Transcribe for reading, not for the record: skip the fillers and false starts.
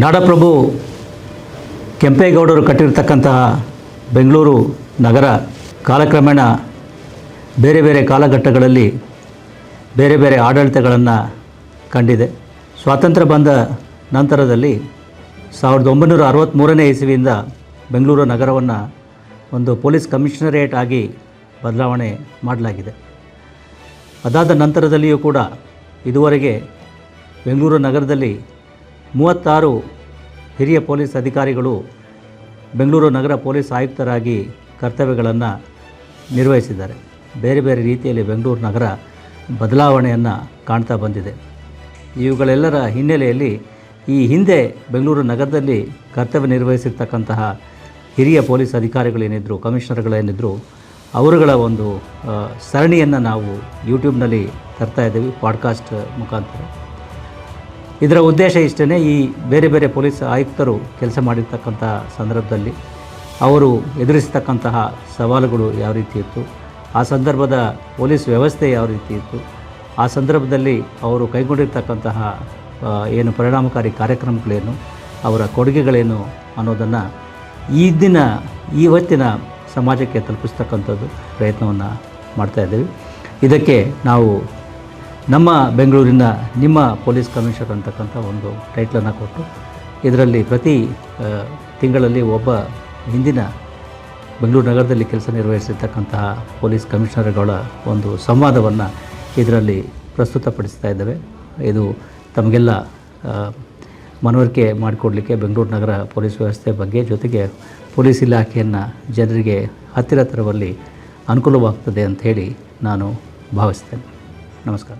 ನಾಡಪ್ರಭು ಕೆಂಪೇಗೌಡರು ಕಟ್ಟಿರ್ತಕ್ಕಂತಹ ಬೆಂಗಳೂರು ನಗರ ಕಾಲಕ್ರಮೇಣ ಬೇರೆ ಬೇರೆ ಕಾಲಘಟ್ಟಗಳಲ್ಲಿ ಬೇರೆ ಬೇರೆ ಆಡಳಿತಗಳನ್ನು ಕಂಡಿದೆ. ಸ್ವಾತಂತ್ರ್ಯ ಬಂದ ನಂತರದಲ್ಲಿ 1963ನೇ ಇಸವಿಯಿಂದ ಬೆಂಗಳೂರು ನಗರವನ್ನು ಒಂದು ಪೊಲೀಸ್ ಕಮಿಷನರೇಟ್ ಆಗಿ ಬದಲಾವಣೆ ಮಾಡಲಾಗಿದೆ. ಅದಾದ ನಂತರದಲ್ಲಿಯೂ ಕೂಡ ಇದುವರೆಗೆ ಬೆಂಗಳೂರು ನಗರದಲ್ಲಿ 36 ಹಿರಿಯ ಪೊಲೀಸ್ ಅಧಿಕಾರಿಗಳು ಬೆಂಗಳೂರು ನಗರ ಪೊಲೀಸ್ ಆಯುಕ್ತರಾಗಿ ಕರ್ತವ್ಯಗಳನ್ನು ನಿರ್ವಹಿಸಿದ್ದಾರೆ. ಬೇರೆ ಬೇರೆ ರೀತಿಯಲ್ಲಿ ಬೆಂಗಳೂರು ನಗರ ಬದಲಾವಣೆಯನ್ನು ಕಾಣ್ತಾ ಬಂದಿದೆ. ಇವುಗಳೆಲ್ಲರ ಹಿನ್ನೆಲೆಯಲ್ಲಿ ಈ ಹಿಂದೆ ಬೆಂಗಳೂರು ನಗರದಲ್ಲಿ ಕರ್ತವ್ಯ ನಿರ್ವಹಿಸಿರ್ತಕ್ಕಂತಹ ಹಿರಿಯ ಪೊಲೀಸ್ ಅಧಿಕಾರಿಗಳೇನಿದ್ದರು, ಕಮಿಷನರ್ಗಳೇನಿದ್ದರು, ಅವರುಗಳ ಒಂದು ಸರಣಿಯನ್ನು ನಾವು ಯೂಟ್ಯೂಬ್ನಲ್ಲಿ ತರ್ತಾ ಇದ್ದೀವಿ ಪಾಡ್ಕಾಸ್ಟ್ ಮುಖಾಂತರ. ಇದರ ಉದ್ದೇಶ ಇಷ್ಟೇ, ಈ ಬೇರೆ ಬೇರೆ ಪೊಲೀಸ್ ಆಯುಕ್ತರು ಕೆಲಸ ಮಾಡಿರ್ತಕ್ಕಂಥ ಸಂದರ್ಭದಲ್ಲಿ ಅವರು ಎದುರಿಸ್ತಕ್ಕಂತಹ ಸವಾಲುಗಳು ಯಾವ ರೀತಿ ಇತ್ತು, ಆ ಸಂದರ್ಭದ ಪೊಲೀಸ್ ವ್ಯವಸ್ಥೆ ಯಾವ ರೀತಿ ಇತ್ತು, ಆ ಸಂದರ್ಭದಲ್ಲಿ ಅವರು ಕೈಗೊಂಡಿರ್ತಕ್ಕಂತಹ ಏನು ಪರಿಣಾಮಕಾರಿ ಕಾರ್ಯಕ್ರಮಗಳೇನು, ಅವರ ಕೊಡುಗೆಗಳೇನು ಅನ್ನೋದನ್ನು ಇವತ್ತಿನ ಸಮಾಜಕ್ಕೆ ತಲುಪಿಸ್ತಕ್ಕಂಥದ್ದು ಪ್ರಯತ್ನವನ್ನು ಮಾಡ್ತಾಯಿದ್ದೀವಿ. ಇದಕ್ಕೆ ನಾವು ನಮ್ಮ ಬೆಂಗಳೂರಿನ ನಿಮ್ಮ ಪೊಲೀಸ್ ಕಮಿಷನರ್ ಅಂತಕ್ಕಂಥ ಒಂದು ಟೈಟ್ಲನ್ನು ಕೊಟ್ಟು ಇದರಲ್ಲಿ ಪ್ರತಿ ತಿಂಗಳಲ್ಲಿ ಒಬ್ಬ ಹಿಂದಿನ ಬೆಂಗಳೂರು ನಗರದಲ್ಲಿ ಕೆಲಸ ನಿರ್ವಹಿಸಿರ್ತಕ್ಕಂತಹ ಪೊಲೀಸ್ ಕಮಿಷನರ್ಗಳ ಒಂದು ಸಂವಾದವನ್ನು ಇದರಲ್ಲಿ ಪ್ರಸ್ತುತಪಡಿಸ್ತಾ ಇದ್ದೇವೆ. ಇದು ತಮಗೆಲ್ಲ ಮನವರಿಕೆ ಮಾಡಿಕೊಡಲಿಕ್ಕೆ ಬೆಂಗಳೂರು ನಗರ ಪೊಲೀಸ್ ವ್ಯವಸ್ಥೆ ಬಗ್ಗೆ, ಜೊತೆಗೆ ಪೊಲೀಸ್ ಇಲಾಖೆಯನ್ನು ಜನರಿಗೆ ಹತ್ತಿರ ತರುವಲ್ಲಿ ಅನುಕೂಲವಾಗ್ತದೆ ಅಂಥೇಳಿ ನಾನು ಭಾವಿಸ್ತೇನೆ. ನಮಸ್ಕಾರ.